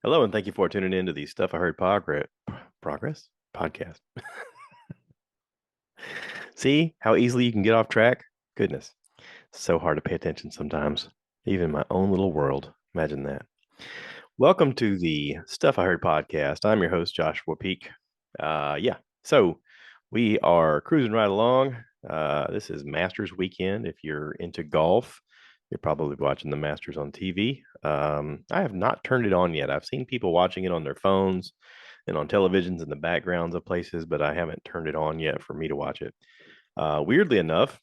Hello, and thank you for tuning in to the Stuff I Heard Progress Podcast. See how easily you can get off track? Goodness, so hard to pay attention sometimes, even in my own little world. Imagine that. Welcome to the Stuff I Heard Podcast. I'm your host, Joshua Peak. So we are cruising right along. This is Masters weekend. If you're into golf, you're probably watching the Masters on TV. I have not turned it on yet. I've seen people watching it on their phones and on televisions in the backgrounds of places, but I haven't turned it on yet for me to watch it. Weirdly enough,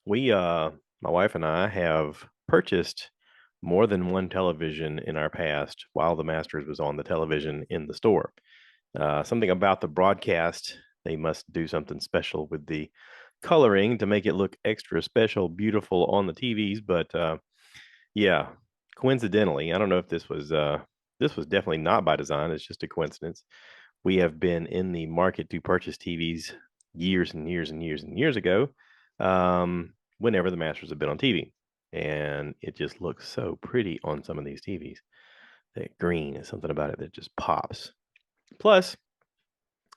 my wife and I have purchased more than one television in our past while the Masters was on the television in the store. Something about the broadcast, they must do something special with the coloring to make it look extra special, beautiful on the TVs. But yeah, coincidentally, I don't know if this was definitely not by design. It's just a coincidence. We have been in the market to purchase TVs years and years and years and years ago, whenever the Masters have been on TV. And it just looks so pretty on some of these TVs. That green is something about it that just pops. Plus,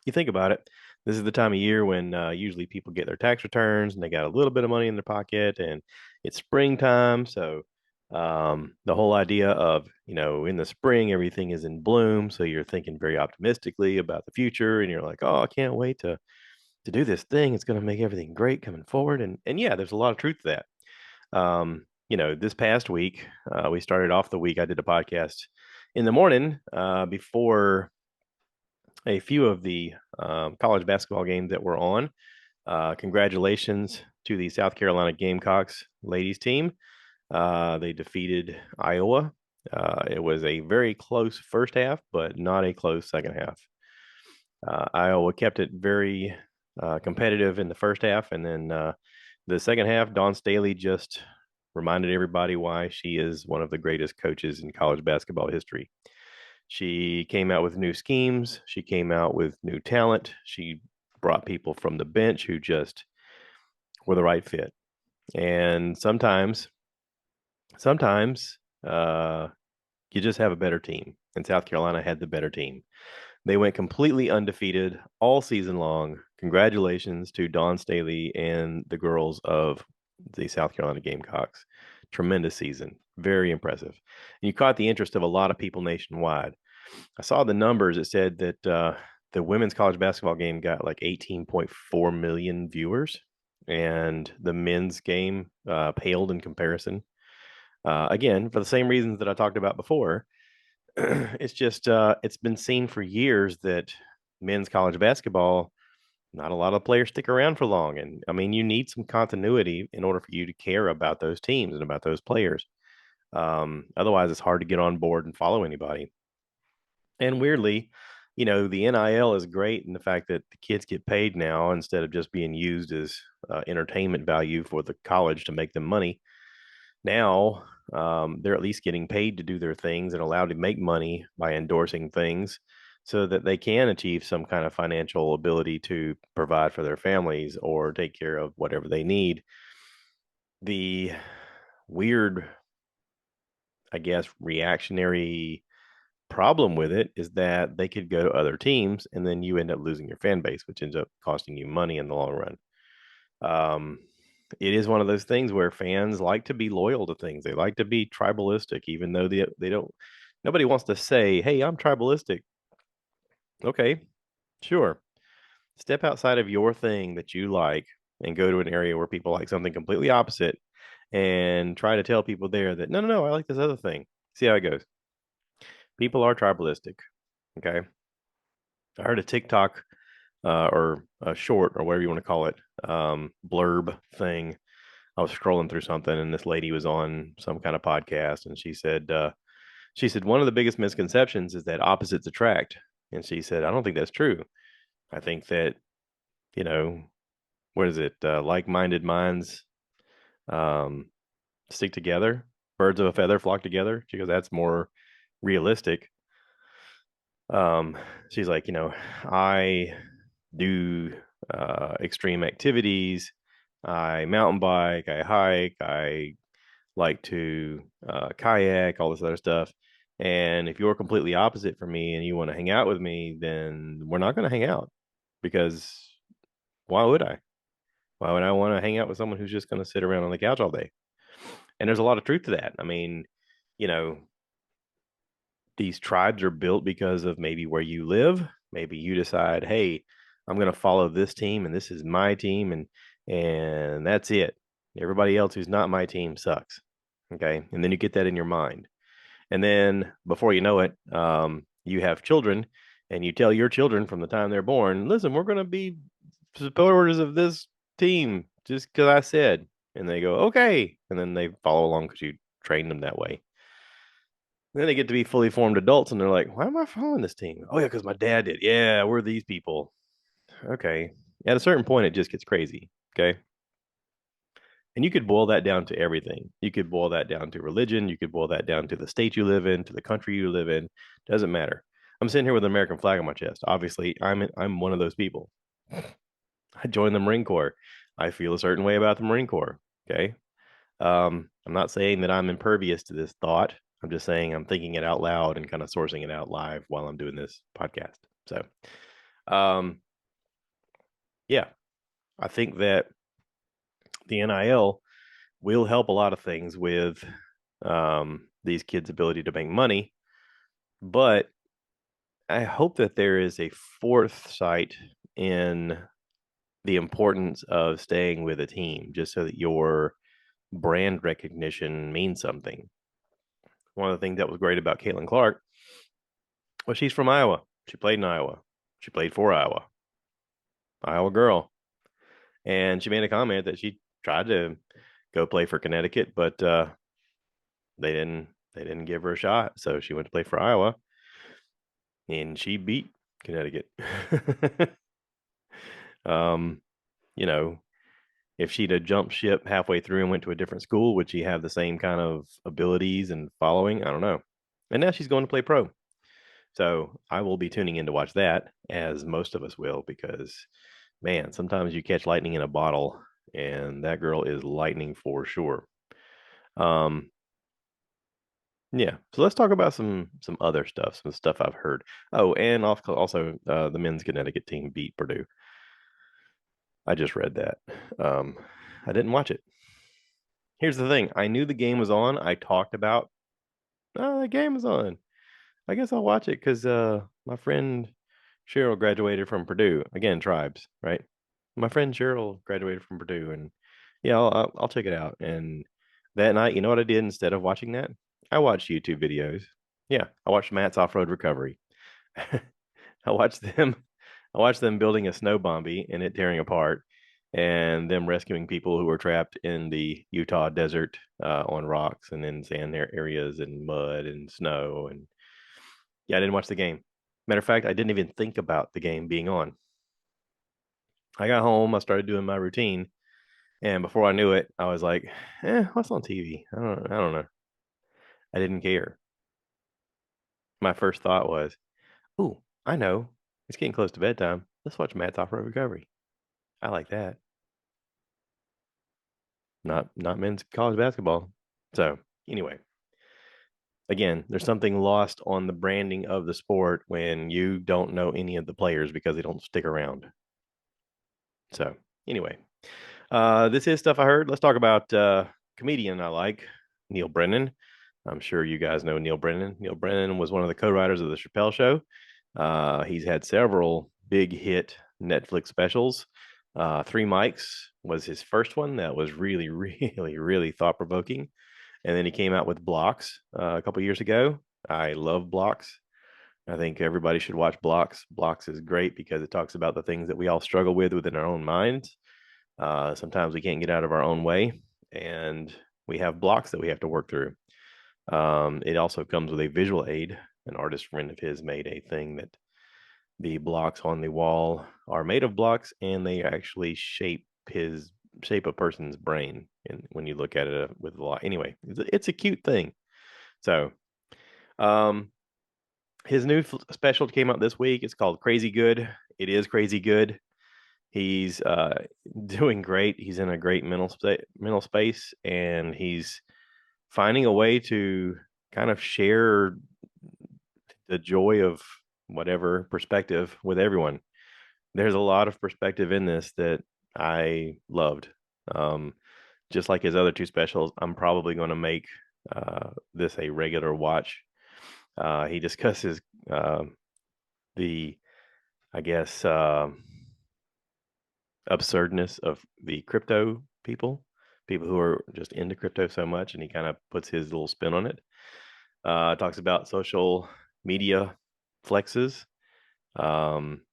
you think about it, this is the time of year when usually people get their tax returns and they got a little bit of money in their pocket, and it's springtime. So the whole idea of, in the spring, everything is in bloom. So you're thinking very optimistically about the future, and you're like, oh, I can't wait to do this thing. It's going to make everything great coming forward. And yeah, there's a lot of truth to that. This past week, we started off the week. I did a podcast in the morning before a few of the college basketball games that were on. Congratulations to the South Carolina Gamecocks ladies team. They defeated Iowa. It was a very close first half, but not a close second half. Iowa kept it very competitive in the first half, and then the second half, Dawn Staley just reminded everybody why she is one of the greatest coaches in college basketball history. She came out with new schemes. She came out with new talent. She brought people from the bench who just were the right fit. And sometimes you just have a better team. And South Carolina had the better team. They went completely undefeated all season long. Congratulations to Dawn Staley and the girls of the South Carolina Gamecocks. Tremendous season. Very impressive. And you caught the interest of a lot of people nationwide. I saw the numbers. It said that the women's college basketball game got like 18.4 million viewers, and the men's game paled in comparison. Again, for the same reasons that I talked about before, it's just it's been seen for years that men's college basketball, not a lot of players stick around for long, and I mean, you need some continuity in order for you to care about those teams and about those players. Otherwise, it's hard to get on board and follow anybody. And weirdly, the NIL is great in the fact that the kids get paid now instead of just being used as entertainment value for the college to make them money. Now, they're at least getting paid to do their things and allowed to make money by endorsing things so that they can achieve some kind of financial ability to provide for their families or take care of whatever they need. The weird, I guess, reactionary problem with it is that they could go to other teams and then you end up losing your fan base, which ends up costing you money in the long run. Um, it is one of those things where fans like to be loyal to things. They like to be tribalistic, even though they don't. Nobody wants to say, "Hey, I'm tribalistic." Okay, sure. Step outside of your thing that you like and go to an area where people like something completely opposite, and try to tell people there that no, I like this other thing. See how it goes. People are tribalistic. Okay. I heard a TikTok or a short or whatever you want to call it, blurb thing. I was scrolling through something and this lady was on some kind of podcast, and she said one of the biggest misconceptions is that opposites attract. And she said, I don't think that's true. I think that, you know, what is it? Like-minded minds um, stick together. Birds of a feather flock together. She goes, that's more realistic. Um, she's like, I do extreme activities. I mountain bike, I hike, I like to kayak, all this other stuff. And if you're completely opposite from me and you want to hang out with me, then we're not going to hang out because why would I? Why would I want to hang out with someone who's just going to sit around on the couch all day? And there's a lot of truth to that. I mean, you know, these tribes are built because of maybe where you live. Maybe you decide, hey, I'm going to follow this team and this is my team and that's it. Everybody else who's not my team sucks. Okay. And then you get that in your mind. And then before you know it, you have children and you tell your children from the time they're born, listen, we're going to be supporters of this team just because I said. And they go, okay. And then they follow along because you trained them that way. Then they get to be fully formed adults and they're like, why am I following this team? Oh, yeah, because my dad did. Yeah, we're these people. Okay. At a certain point, it just gets crazy. Okay. And you could boil that down to everything. You could boil that down to religion. You could boil that down to the state you live in, to the country you live in. Doesn't matter. I'm sitting here with an American flag on my chest. Obviously, I'm one of those people. I joined the Marine Corps. I feel a certain way about the Marine Corps. Okay. I'm not saying that I'm impervious to this thought. I'm just saying I'm thinking it out loud and kind of sourcing it out live while I'm doing this podcast. So, um, yeah, I think that the NIL will help a lot of things with these kids' ability to make money, but I hope that there is a foresight in the importance of staying with a team just so that your brand recognition means something. One of the things that was great about Caitlin Clark was she's from Iowa. She played in Iowa. She played for Iowa. Iowa girl. And she made a comment that she tried to go play for Connecticut, but they didn't give her a shot. So she went to play for Iowa and she beat Connecticut. um, you know, if she'd have jumped ship halfway through and went to a different school, would she have the same kind of abilities and following? I don't know. And now she's going to play pro. So I will be tuning in to watch that, as most of us will, because man, sometimes you catch lightning in a bottle, and that girl is lightning for sure. Um, yeah. So let's talk about some other stuff, some stuff I've heard. Oh, and also the men's Connecticut team beat Purdue. I just read that. Um, I didn't watch it. Here's the thing: I knew the game was on. I talked about, oh, the game is on. I guess I'll watch it because my friend Cheryl graduated from Purdue. Again, tribes, right? My friend Cheryl graduated from Purdue, and yeah, I'll check it out. And that night, you know what I did instead of watching that? I watched YouTube videos. Yeah, I watched Matt's off-road recovery. I watched them. I watched them building a snow bombie and it tearing apart, and them rescuing people who were trapped in the Utah desert on rocks and in sand areas and mud and snow. And yeah, I didn't watch the game. Matter of fact, I didn't even think about the game being on. I got home, I started doing my routine, and before I knew it, I was like, what's on TV? I don't know. I didn't care. My first thought was, ooh, I know. It's getting close to bedtime. Let's watch Matt's Off-Road Recovery. I like that. Not men's college basketball. So anyway, again, there's something lost on the branding of the sport when you don't know any of the players because they don't stick around. So anyway, this is stuff I heard. Let's talk about comedian I like, Neal Brennan. I'm sure you guys know Neal Brennan. Neal Brennan was one of the co-writers of the Chappelle Show. He's had several big hit Netflix specials. Three Mics was his first one that was really, really, really thought provoking. And then he came out with Blocks a couple years ago. I love Blocks. I think everybody should watch Blocks. Blocks is great because it talks about the things that we all struggle with within our own minds. Sometimes we can't get out of our own way, and we have blocks that we have to work through. It also comes with a visual aid. An artist friend of his made a thing that the blocks on the wall are made of blocks, and they actually shape a person's brain. And when you look at it with a lot, anyway, it's a cute thing. So, um, his new special came out this week. It's called Crazy Good. It is crazy good. He's doing great. He's in a great mental space, and he's finding a way to kind of share the joy of whatever perspective with everyone. There's a lot of perspective in this that I loved. Um, just like his other two specials, I'm probably going to make this a regular watch. He discusses uh, the, I guess, absurdness of the crypto people who are just into crypto so much, and he kind of puts his little spin on it. Talks about social media flexes,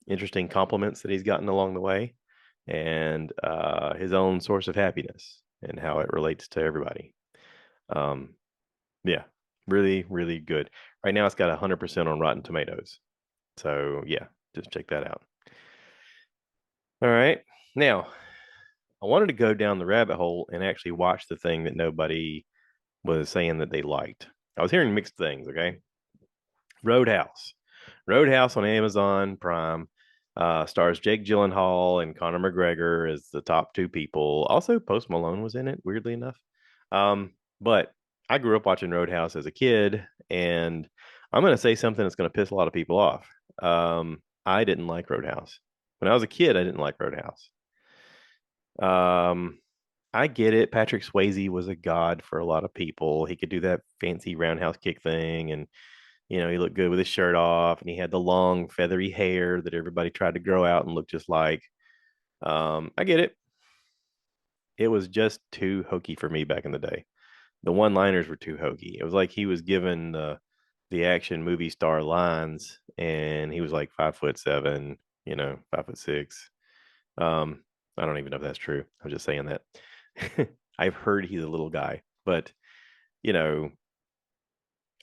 interesting compliments that he's gotten along the way, and his own source of happiness and how it relates to everybody. Um, yeah, really, really good. Right now, it's got 100% on Rotten Tomatoes. So yeah, just check that out. All right. Now, I wanted to go down the rabbit hole and actually watch the thing that nobody was saying that they liked. I was hearing mixed things. Okay. Roadhouse. Roadhouse on Amazon Prime stars Jake Gyllenhaal and Conor McGregor as the top two people. Also, Post Malone was in it, weirdly enough. But I grew up watching Roadhouse as a kid, and I'm going to say something that's going to piss a lot of people off. I didn't like Roadhouse. When I was a kid, I didn't like Roadhouse. Um, I get it. Patrick Swayze was a god for a lot of people. He could do that fancy roundhouse kick thing, and he looked good with his shirt off, and he had the long feathery hair that everybody tried to grow out and look just like. I get it. It was just too hokey for me back in the day. The one-liners were too hokey. It was like he was given the action movie star lines, and he was like 5'7", 5'6". I don't even know if that's true. I'm just saying that. I've heard he's a little guy, but you know,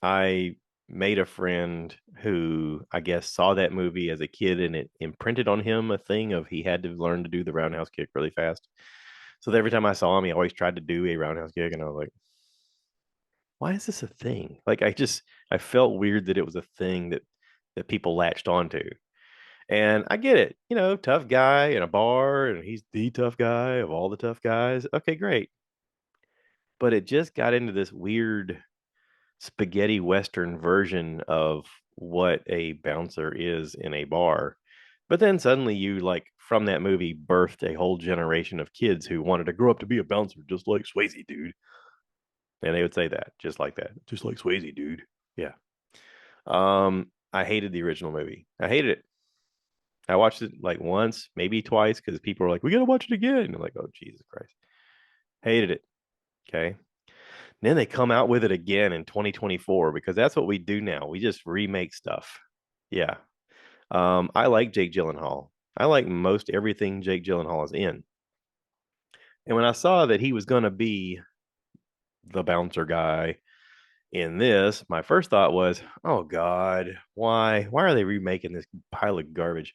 I made a friend who I guess saw that movie as a kid, and it imprinted on him a thing of he had to learn to do the roundhouse kick really fast. So every time I saw him, he always tried to do a roundhouse kick, and I was like, why is this a thing? Like I felt weird that it was a thing that people latched onto. And I get it, tough guy in a bar, and he's the tough guy of all the tough guys. Okay, great. But it just got into this weird spaghetti western version of what a bouncer is in a bar. But then suddenly you like from that movie birthed a whole generation of kids who wanted to grow up to be a bouncer just like Swayze, dude. And they would say that just like that, just like Swayze, dude. Yeah. I hated the original movie. I hated it. I watched it like once, maybe twice, because people were like, "We gotta watch it again." And I'm like, "Oh Jesus Christ!" Hated it. Okay. Then they come out with it again in 2024 because that's what we do now. We just remake stuff. Yeah. I like Jake Gyllenhaal. I like most everything Jake Gyllenhaal is in. And when I saw that he was going to be the bouncer guy in this, my first thought was, "Oh God, why? Why are they remaking this pile of garbage?"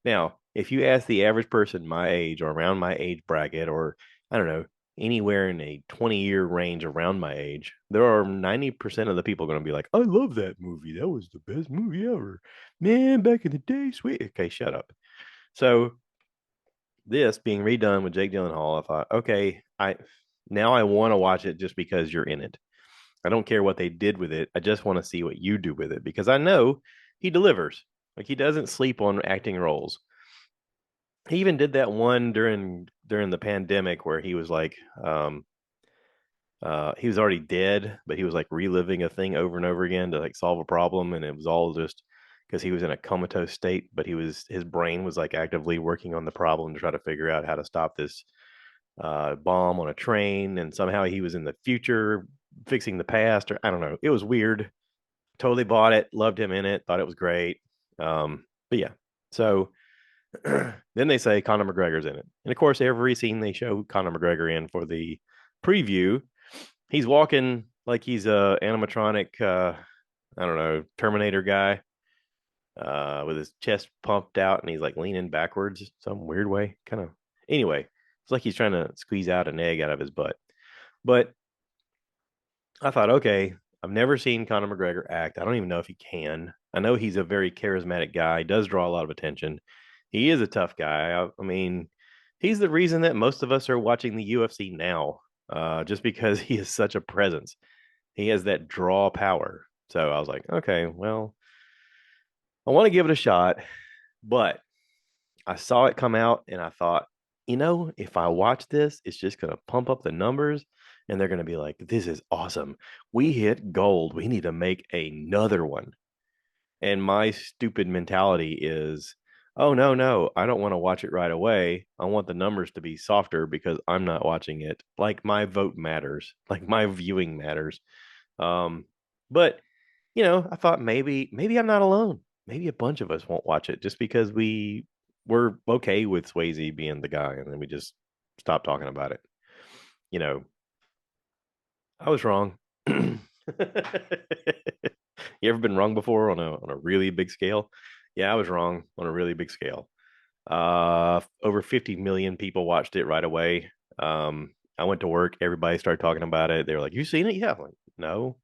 Now, if you ask the average person my age or around my age bracket, or I don't know, anywhere in a 20-year range around my age, there are 90% of the people going to be like, I love that movie. That was the best movie ever. Man, back in the day, sweet. Okay, shut up. So this being redone with Jake Gyllenhaal, I thought, okay, I want to watch it just because you're in it. I don't care what they did with it. I just want to see what you do with it because I know he delivers. Like he doesn't sleep on acting roles. He even did that one during the pandemic where he was like he was already dead, but he was like reliving a thing over and over again to like solve a problem, and it was all just because he was in a comatose state, but his brain was like actively working on the problem to try to figure out how to stop this bomb on a train, and somehow he was in the future fixing the past, or I don't know. It was weird. Totally bought it, loved him in it, thought it was great. But yeah, so then they say Conor McGregor's in it. And of course, every scene they show Conor McGregor in for the preview, he's walking like he's a animatronic, I don't know, Terminator guy, with his chest pumped out, and he's like leaning backwards some weird way. Kind of. Anyway, it's like he's trying to squeeze out an egg out of his butt. But I thought, okay, I've never seen Conor McGregor act. I don't even know if he can. I know he's a very charismatic guy. He does draw a lot of attention. He is a tough guy. I mean, he's the reason that most of us are watching the UFC now, just because he is such a presence. He has that draw power. So I was like, okay, well, I want to give it a shot, but I saw it come out and I thought, if I watch this, it's just going to pump up the numbers and they're going to be like, this is awesome. We hit gold. We need to make another one. And my stupid mentality is, oh, no, no, I don't want to watch it right away. I want the numbers to be softer because I'm not watching it. Like my vote matters, like my viewing matters. Um, but I thought maybe I'm not alone. Maybe a bunch of us won't watch it just because we're okay with Swayze being the guy, and then we just stop talking about it. You know, I was wrong. You ever been wrong before on a really big scale? Yeah, I was wrong on a really big scale. Over 50 million people watched it right away. I went to work, everybody started talking about it. They were like, "You seen it?" Yeah, I'm like, no.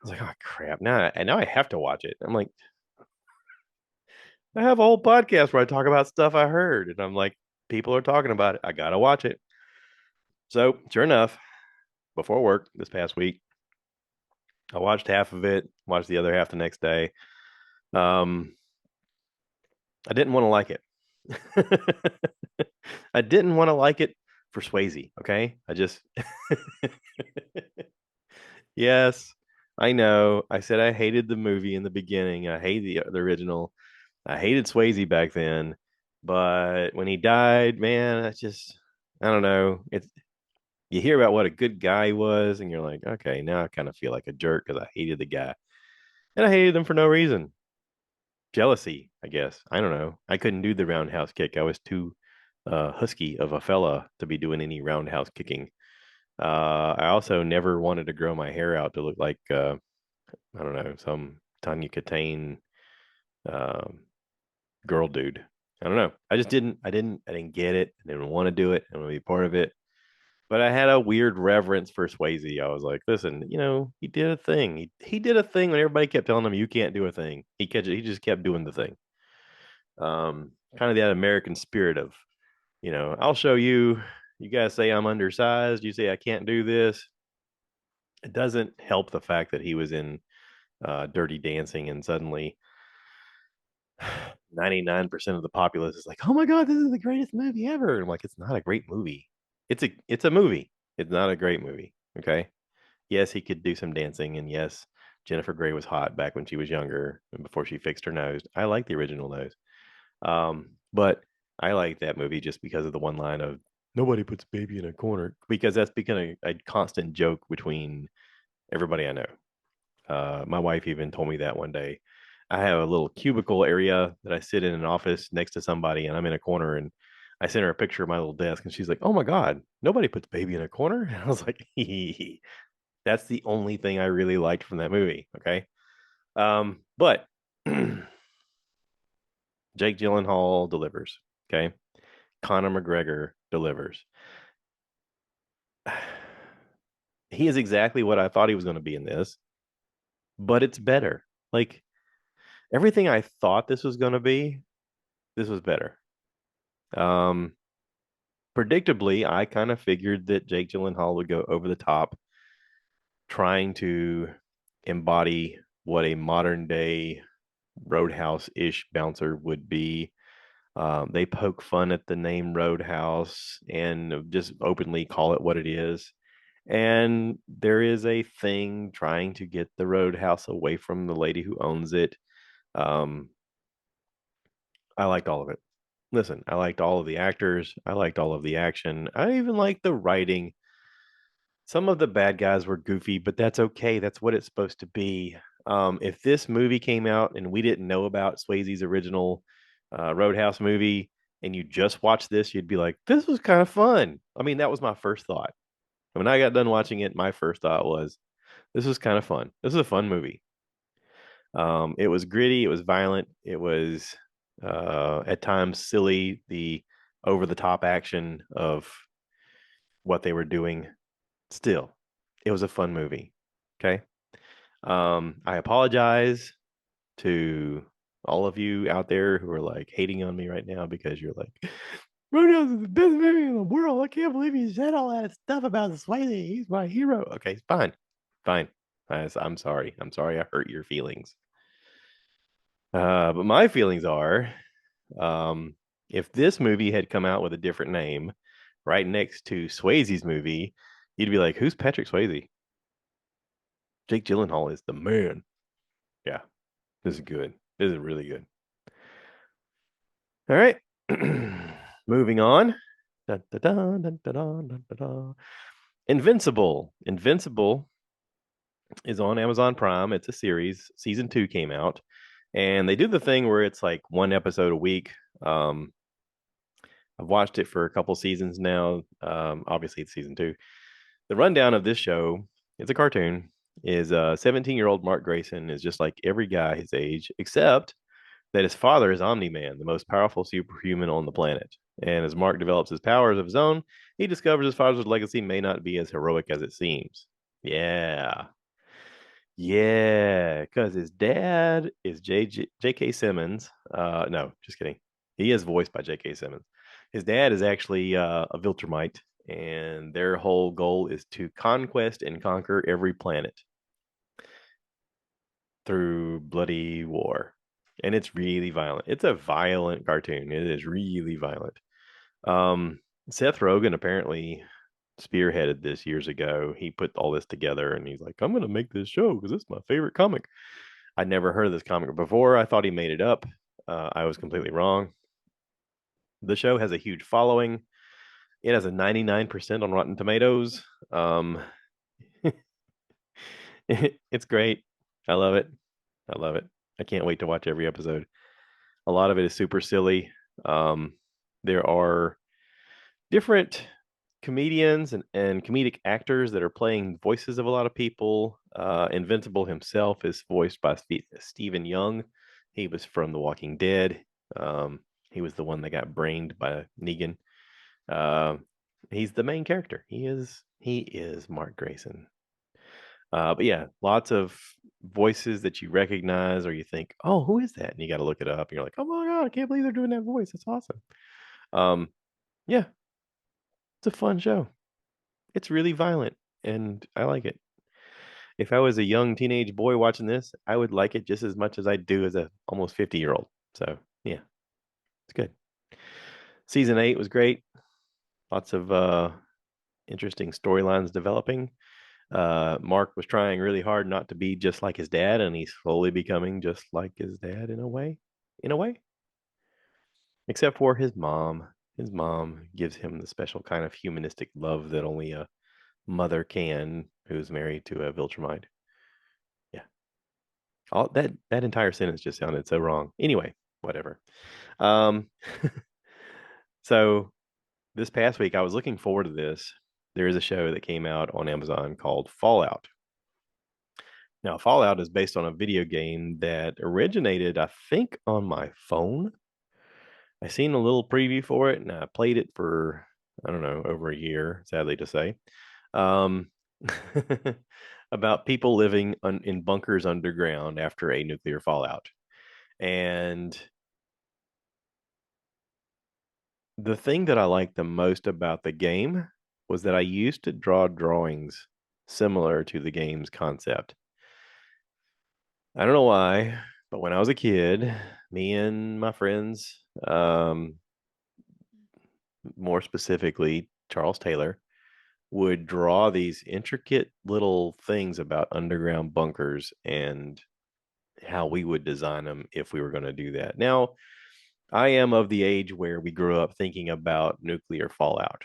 I was like, "Oh crap!" Now I have to watch it. I'm like, I have a whole podcast where I talk about stuff I heard, and I'm like, people are talking about it. I gotta watch it. So sure enough, before work this past week, I watched half of it, watched the other half the next day. Um, I didn't want to like it. I didn't want to like it for Swayze. Okay, I just yes, I know. I said I hated the movie in the beginning. I hate the original. I hated Swayze back then, but when he died, man, I don't know. It's you hear about what a good guy he was, and you're like, okay, now I kind of feel like a jerk because I hated the guy, and I hated him for no reason. Jealousy, I guess. I don't know. I couldn't do the roundhouse kick. I was too husky of a fella to be doing any roundhouse kicking. I also never wanted to grow my hair out to look like I don't know, some Tanya Katane um, girl dude. I don't know. I just didn't. I didn't get it. I didn't want to do it. I want to be part of it. But I had a weird reverence for Swayze. I was like, listen, he did a thing. He did a thing when everybody kept telling him you can't do a thing. He just kept doing the thing. Kind of that American spirit of, I'll show you. You guys say I'm undersized. You say I can't do this. It doesn't help the fact that he was in Dirty Dancing and suddenly 99% of the populace is like, "Oh my god, this is the greatest movie ever." And I'm like, it's not a great movie. It's a movie. It's not a great movie. Okay. Yes, he could do some dancing, and yes, Jennifer Grey was hot back when she was younger and before she fixed her nose. I like the original nose. But I like that movie just because of the one line of nobody puts baby in a corner because that's become a constant joke between everybody I know. My wife even told me that one day. I have a little cubicle area that I sit in an office next to somebody, and I'm in a corner. And I sent her a picture of my little desk, and she's like, "Oh my god, nobody puts baby in a corner." And I was like, "That's the only thing I really liked from that movie." Okay, but Jake Gyllenhaal delivers. Okay, Conor McGregor delivers. He is exactly what I thought he was going to be in this, but it's better. Like everything I thought this was going to be, this was better. Um, Predictably, I kind of figured that Jake Gyllenhaal would go over the top, trying to embody what a modern day Roadhouse ish bouncer would be. They poke fun at the name Roadhouse and just openly call it what it is. And there is a thing trying to get the Roadhouse away from the lady who owns it. Um, I liked all of it. Listen, I liked all of the actors. I liked all of the action. I even liked the writing. Some of the bad guys were goofy, but that's okay. That's what it's supposed to be. If this movie came out and we didn't know about Swayze's original Roadhouse movie, and you just watched this, you'd be like, "This was kind of fun." I mean, that was my first thought. When I got done watching it, my first thought was, "This was kind of fun. This is a fun movie." It was gritty. It was violent. It was at times silly. The over the top action of what they were doing. Still, it was a fun movie. Okay. I apologize to all of you out there who are like hating on me right now because you're like, Roadhouse is the best movie in the world. I can't believe he said all that stuff about Swayze. He's my hero. Okay, fine. Fine. I'm sorry. I'm sorry I hurt your feelings. But my feelings are, um, if this movie had come out with a different name, right next to Swayze's movie, you'd be like, "Who's Patrick Swayze?" Jake Gyllenhaal is the man. Yeah, this is good. This is really good. All right, moving on. Dun, dun, dun, dun, dun, dun, dun, dun, dun. Invincible. Invincible is on Amazon Prime. It's a series. Season 2 came out, and they do the thing where it's like one episode a week. Um, I've watched it for a couple seasons now. Obviously, it's season 2. The rundown of this show, it's a cartoon, is 17-year-old Mark Grayson is just like every guy his age, except that his father is Omni-Man, the most powerful superhuman on the planet. And as Mark develops his powers of his own, he discovers his father's legacy may not be as heroic as it seems. Yeah. Yeah, because his dad is J.K. Simmons. No, just kidding. He is voiced by J.K. Simmons. His dad is actually a Viltrumite, and their whole goal is to conquest and conquer every planet through bloody war. And it's really violent. It's a violent cartoon. It is really violent. Um, Seth Rogen apparently spearheaded this years ago. He put all this together and he's like, I'm going to make this show because it's my favorite comic. I'd never heard of this comic before. I thought he made it up. I was completely wrong. The show has a huge following. It has a 99% on Rotten Tomatoes. Um, it's great. I love it. I love it. I can't wait to watch every episode. A lot of it is super silly. Um, there are different comedians and comedic actors that are playing voices of a lot of people. Invincible himself is voiced by Stephen Young. He was from The Walking Dead. Um, he was the one that got brained by Negan. Uh, he's the main character. He is Mark Grayson. But yeah, lots of voices that you recognize or you think, oh, who is that? And you got to look it up. And you're like, oh my God, I can't believe they're doing that voice. It's awesome. Um, yeah, it's a fun show. It's really violent and I like it. If I was a young teenage boy watching this, I would like it just as much as I do as a almost 50-year-old. So yeah, it's good. Season 8 was great. Lots of interesting storylines developing. Mark was trying really hard not to be just like his dad, and he's slowly becoming just like his dad in a way. In a way. Except for his mom. His mom gives him the special kind of humanistic love that only a mother can, who's married to a Viltrumite. Yeah. All that entire sentence just sounded so wrong. Anyway, whatever. Um so this past week I was looking forward to this. There is a show that came out on Amazon called Fallout. Now, Fallout is based on a video game that originated, I think, on my phone. I seen a little preview for it and I played it for, I don't know, over a year, sadly to say. Um, about people living in bunkers underground after a nuclear fallout. And the thing that I liked the most about the game was that I used to draw drawings similar to the game's concept. I don't know why, but when I was a kid, me and my friends, more specifically Charles Taylor, would draw these intricate little things about underground bunkers and how we would design them if we were going to do that. Now, I am of the age where we grew up thinking about nuclear fallout.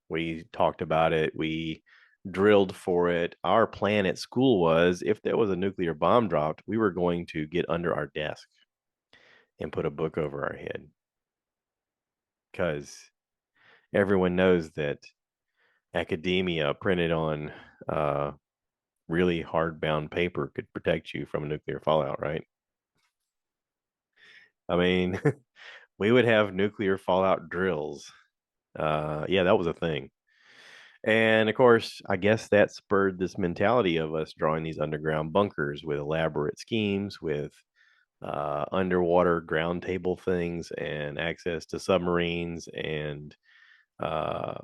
We talked about it. We drilled for it. Our plan at school was if there was a nuclear bomb dropped, we were going to get under our desk and put a book over our head because everyone knows that academia printed on uh, really hardbound paper could protect you from a nuclear fallout, right? I mean, we would have nuclear fallout drills. Yeah, that was a thing. And of course, I guess that spurred this mentality of us drawing these underground bunkers with elaborate schemes, with underwater ground table things and access to submarines and uh,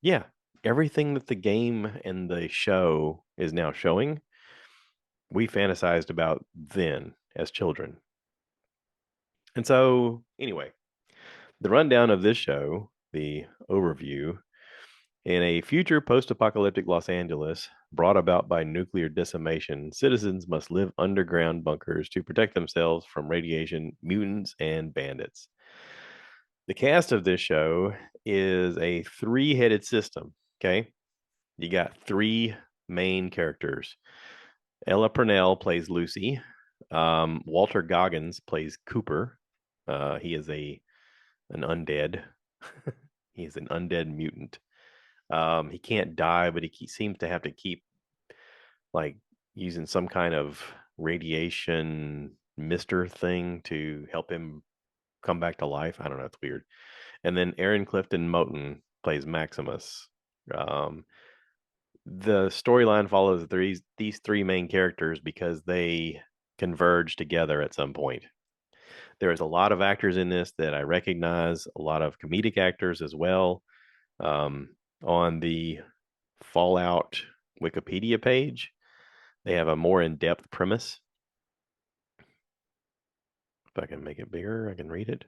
yeah, everything that the game and the show is now showing, we fantasized about then as children. And so, anyway, the rundown of this show, the overview, in a future post apocalyptic Los Angeles brought about by nuclear decimation, citizens must live underground bunkers to protect themselves from radiation, mutants, and bandits. The cast of this show is a three-headed system. Okay. You got three main characters. Ella Purnell plays Lucy. Walter Goggins plays Cooper. He is an undead. He's an undead mutant. He can't die, but seems to have to keep like using some kind of radiation mister thing to help him come back to life. I don't know. It's weird. And then Aaron Clifton Moten plays Maximus. Um, the storyline follows these three main characters because they converge together at some point. There is a lot of actors in this that I recognize, a lot of comedic actors as well. On the Fallout Wikipedia page, they have a more in-depth premise. If I can make it bigger, I can read it.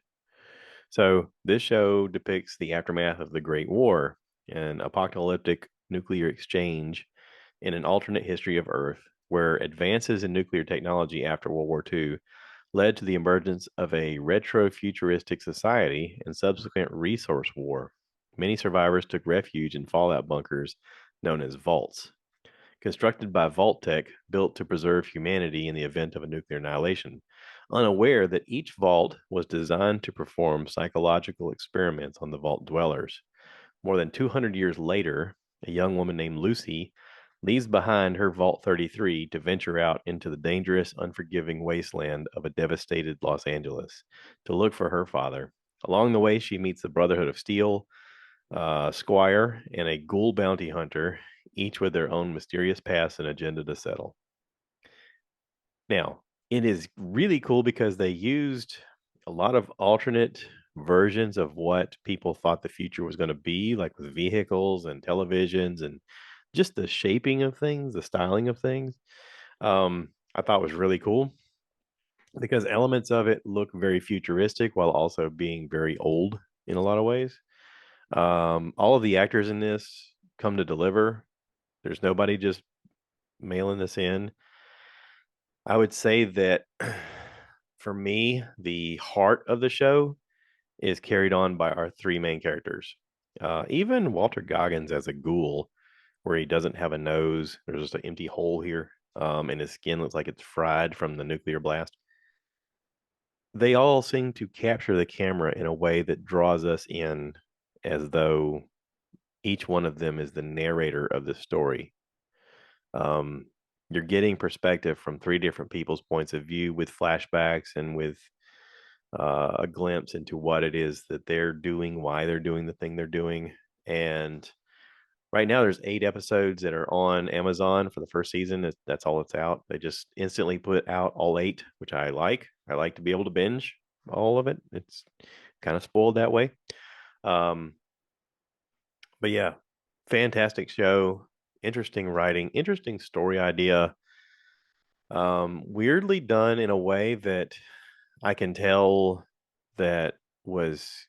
So, this show depicts the aftermath of the Great War, an apocalyptic nuclear exchange in an alternate history of Earth, where advances in nuclear technology after World War II led to the emergence of a retro futuristic society and subsequent resource war. Many survivors took refuge in fallout bunkers known as vaults, constructed by Vault Tech, built to preserve humanity in the event of a nuclear annihilation, unaware that each vault was designed to perform psychological experiments on the vault dwellers. More than 200 years later, a young woman named Lucy leaves behind her Vault 33 to venture out into the dangerous, unforgiving wasteland of a devastated Los Angeles to look for her father. Along the way, she meets the Brotherhood of Steel, Squire, and a ghoul bounty hunter, each with their own mysterious past and agenda to settle. Now, it is really cool because they used a lot of alternate versions of what people thought the future was going to be, like with vehicles and televisions and just the shaping of things, the styling of things. I thought was really cool because elements of it look very futuristic while also being very old in a lot of ways. All of the actors in this come to deliver. There's nobody just mailing this in. I would say that for me, the heart of the show is carried on by our three main characters. Even Walter Goggins as a ghoul, where he doesn't have a nose, there's just an empty hole here, and his skin looks like it's fried from the nuclear blast. They all seem to capture the camera in a way that draws us in as though each one of them is the narrator of the story. Um, you're getting perspective from three different people's points of view with flashbacks and with a glimpse into what it is that they're doing, why they're doing the thing they're doing. And right now, there's 8 episodes that are on Amazon for the first season. That's all it's out. They just instantly put out all 8, which I like. I like to be able to binge all of it. It's kind of spoiled that way. Um, but yeah, fantastic show. Interesting writing, interesting story idea. Weirdly done in a way that I can tell that was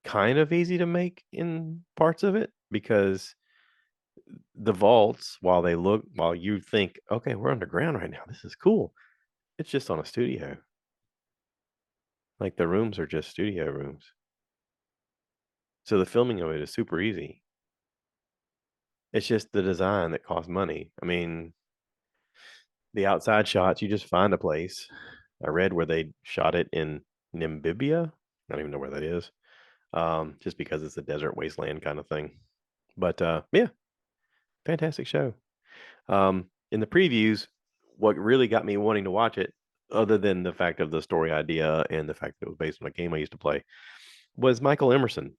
kind of easy to make in parts of it because the vaults, while you think, okay, we're underground right now, this is cool. It's just on a studio. Like the rooms are just studio rooms. So the filming of it is super easy. It's just the design that costs money. I mean, the outside shots, you just find a place. I read where they shot it in Namibia. I don't even know where that is. Just because it's a desert wasteland kind of thing. But yeah, fantastic show. In the previews, what really got me wanting to watch it, other than the fact of the story idea and the fact that it was based on a game I used to play, was Michael Emerson.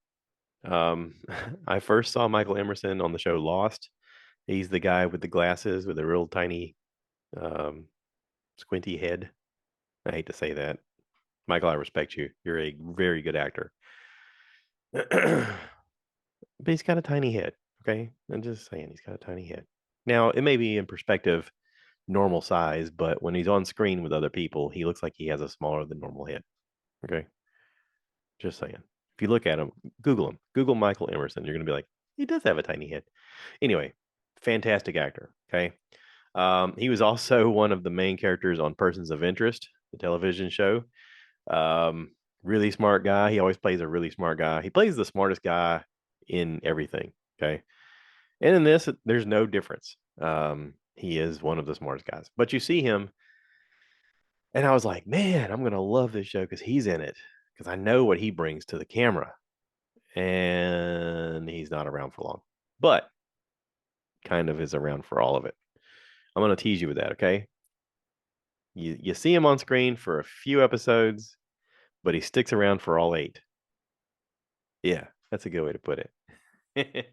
Um, I first saw Michael Emerson on the show Lost. He's the guy with the glasses with a real tiny, um, squinty head. I hate to say that. Michael, I respect you. You're a very good actor. But he's got a tiny head. Okay. I'm just saying he's got a tiny head. Now, it may be in perspective normal size, but when he's on screen with other people, he looks like he has a smaller than normal head. Okay, just saying. If you look at him, Google him, Google Michael Emerson, you're gonna be like, he does have a tiny head. Anyway, fantastic actor. Okay, he was also one of the main characters on Persons of Interest, the television show. Um, really smart guy. He always plays a really smart guy. He plays the smartest guy in everything. Okay, and in this, there's no difference. He is one of the smartest guys. But you see him, and I was like, man, I'm gonna love this show because he's in it. Because I know what he brings to the camera, and he's not around for long, but kind of is around for all of it. I'm gonna tease you with that, okay? You see him on screen for a few episodes, but he sticks around for all 8. Yeah, that's a good way to put it.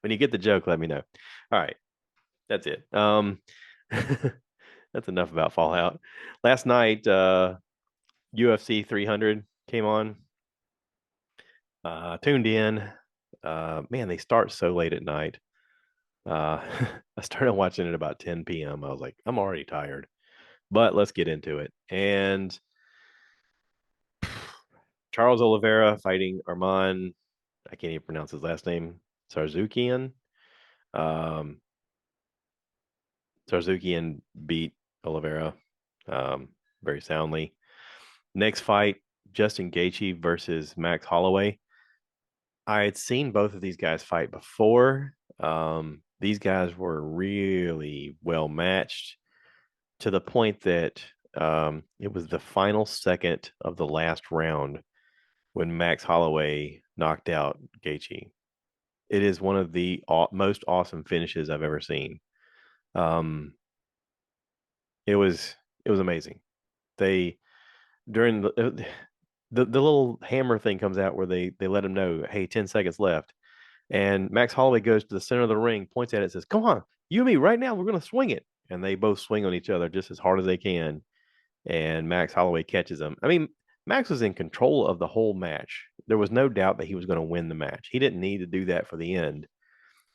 When you get the joke, let me know. All right, that's it. That's enough about Fallout. Last night, UFC 300 came on. Tuned in. Man, they start so late at night. Uh, I started watching at about 10 p.m. I was like, I'm already tired, but let's get into it. And Charles Oliveira fighting Arman. I can't even pronounce his last name. Sarzukian. Um, Sarzukian beat Oliveira very soundly. Next fight, Justin Gaethje versus Max Holloway. I had seen both of these guys fight before. These guys were really well matched to the point that it was the final second of the last round when Max Holloway knocked out Gaethje. It is one of the most awesome finishes I've ever seen. Um, it was it was amazing. They during the little hammer thing comes out where they let him know, hey, 10 seconds left. And Max Holloway goes to the center of the ring, points at it, says, come on, you and me right now, we're gonna swing it. And they both swing on each other just as hard as they can. And Max Holloway catches him. I mean, Max was in control of the whole match. There was no doubt that he was going to win the match. He didn't need to do that for the end.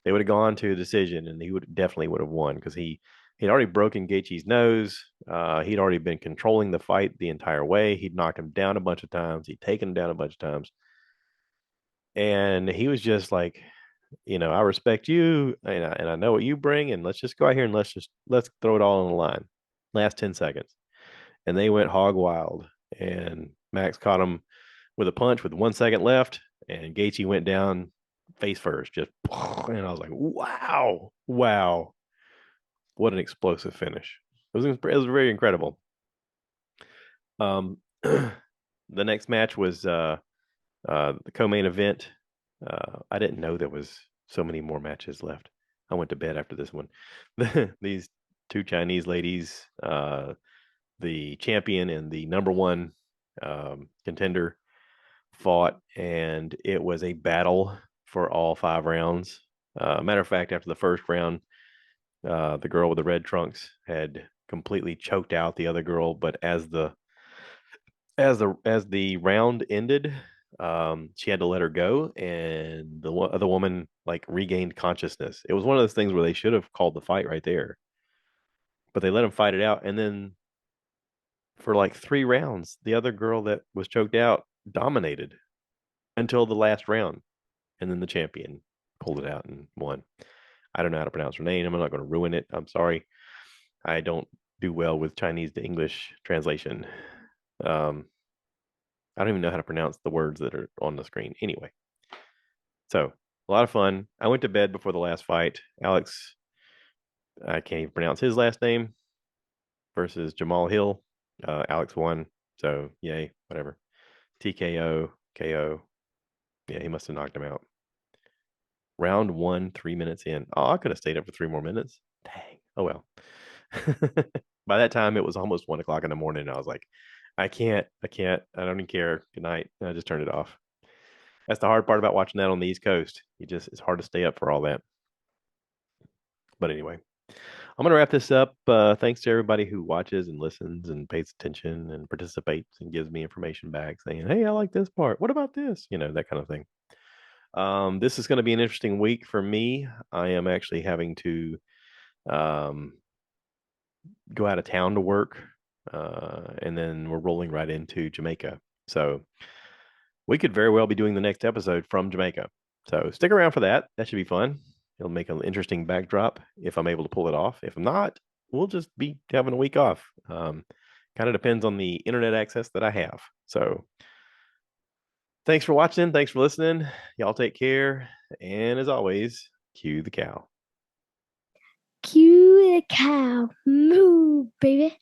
They would have gone to a decision, and he would definitely would have won because he'd already broken Gaethje's nose. He'd already been controlling the fight the entire way. He'd knocked him down a bunch of times. He'd taken him down a bunch of times, and he was just like, I respect you, and I know what you bring, and let's just go out here and let's throw it all on the line. Last 10 seconds, and they went hog wild. And Max caught him with a punch with 1 second left, and Gaethje went down face first, just and I was like, wow, wow, what an explosive finish! It was very incredible. The next match was the co-main event. I didn't know there was so many more matches left. I went to bed after this one. These two Chinese ladies, the champion and the number one contender, fought, and it was a battle for all 5 rounds. Matter of fact, after the first round, the girl with the red trunks had completely choked out the other girl, but as the round ended, she had to let her go, and the other woman like regained consciousness. It was one of those things where they should have called the fight right there, but they let him fight it out, and then for like 3 rounds, the other girl that was choked out dominated until the last round, and then the champion pulled it out and won. I don't know how to pronounce her name. I'm not going to ruin it. I'm sorry. I don't do well with Chinese to English translation. Um, I don't even know how to pronounce the words that are on the screen. Anyway, so a lot of fun. I went to bed before the last fight. Alex, I can't even pronounce his last name, versus Jamal Hill. Alex won. So yay, whatever. TKO, KO. Yeah, he must have knocked him out. Round one, 3 minutes in. Oh, I could have stayed up for 3 more minutes. Dang. Oh well. By that time, it was almost 1 o'clock in the morning. And I was like, I can't. I don't even care. Good night. And I just turned it off. That's the hard part about watching that on the East Coast. It's hard to stay up for all that. But anyway, I'm gonna wrap this up. Thanks to everybody who watches and listens and pays attention and participates and gives me information back, saying, "Hey, I like this part. What about this?" That kind of thing. This is going to be an interesting week for me. I am actually having to um, go out of town to work, and then we're rolling right into Jamaica. So we could very well be doing the next episode from Jamaica. So stick around for that. That should be fun. It'll make an interesting backdrop if I'm able to pull it off. If I'm not, we'll just be having a week off. Kind of depends on the internet access that I have. So thanks for watching. Thanks for listening. Y'all take care. And as always, cue the cow. Cue the cow. Moo, baby.